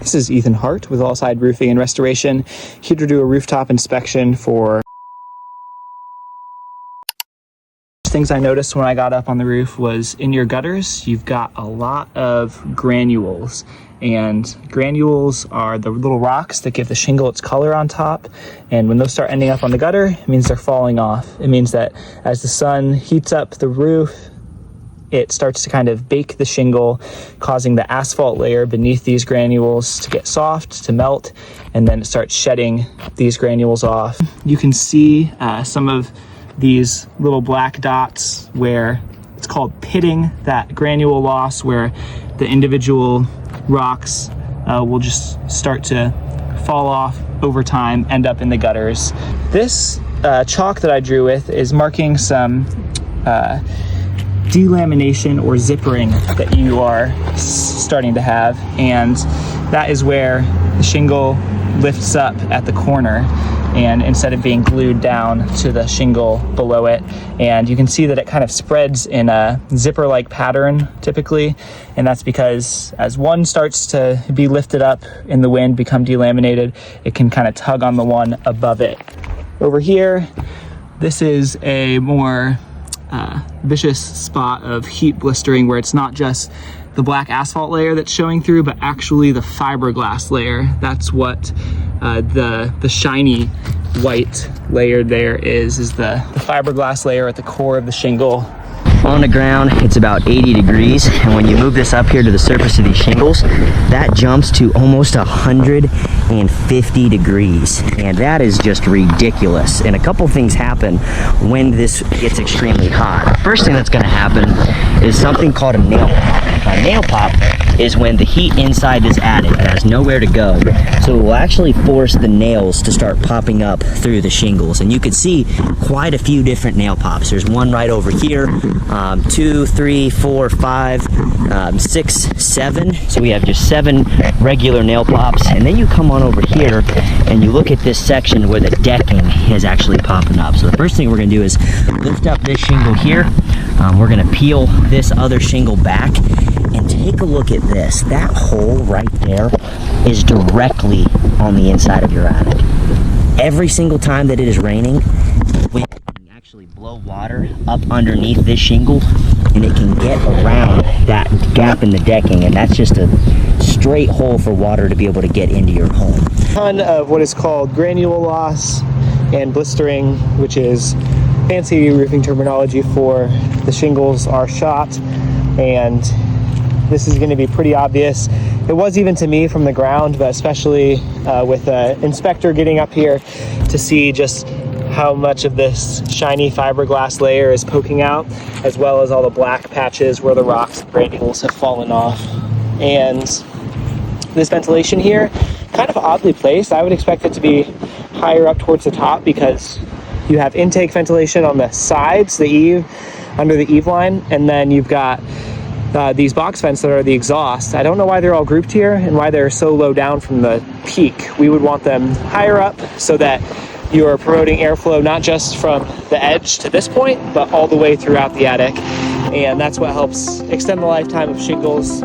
This is Ethan Hart with Allside Roofing and Restoration, here to do a rooftop inspection for things I noticed when I got up on the roof was in your gutters, you've got a lot of granules. And granules are the little rocks that give the shingle its color on top. And when those start ending up on the gutter, it means they're falling off. It means that as the sun heats up the roof, it starts to kind of bake the shingle, causing the asphalt layer beneath these granules to get soft, to melt, and then it starts shedding these granules off. You can see some of these little black dots where it's called pitting, that granule loss, where the individual rocks will just start to fall off over time, end up in the gutters. This chalk that I drew with is marking some delamination or zippering that you are starting to have, and that is where the shingle lifts up at the corner, and instead of being glued down to the shingle below it. And you can see that it kind of spreads in a zipper-like pattern typically, and that's because as one starts to be lifted up in the wind, become delaminated, it can kind of tug on the one above it. Over here, this is a more vicious spot of heat blistering, where it's not just the black asphalt layer that's showing through, but actually the fiberglass layer. That's what the shiny white layer there is the fiberglass layer at the core of the shingle. On the ground, it's about 80 degrees, and when you move this up here to the surface of these shingles, that jumps to almost 150 degrees, and that is just ridiculous. And a couple things happen when this gets extremely hot. First thing that's going to happen is something called a nail pop. A nail pop is when the heat inside this attic has nowhere to go, so it will actually force the nails to start popping up through the shingles. And you can see quite a few different nail pops. There's one right over here, 2, 3, 4, 5, 6, 7. So we have just 7 regular nail pops. And then you come on over here and you look at this section where the decking is actually popping up. So the first thing we're going to do is lift up this shingle here. We're going to peel this other shingle back and take a look at this. That hole right there is directly on the inside of your attic. Every single time that it is raining, wind can actually blow water up underneath this shingle, and it can get around that gap in the decking, and that's just a straight hole for water to be able to get into your home. A ton of what is called granule loss and blistering, which is fancy roofing terminology for the shingles are shot, and this is going to be pretty obvious. It was even to me from the ground, but especially with an inspector getting up here to see just how much of this shiny fiberglass layer is poking out, as well as all the black patches where the rocks and granules have fallen off. And this ventilation here, kind of oddly placed. I would expect it to be higher up towards the top, because you have intake ventilation on the sides, the eave, under the eave line, and then you've got these box vents that are the exhaust. I don't know why they're all grouped here and why they're so low down from the peak. We would want them higher up so that you are promoting airflow not just from the edge to this point, but all the way throughout the attic. And that's what helps extend the lifetime of shingles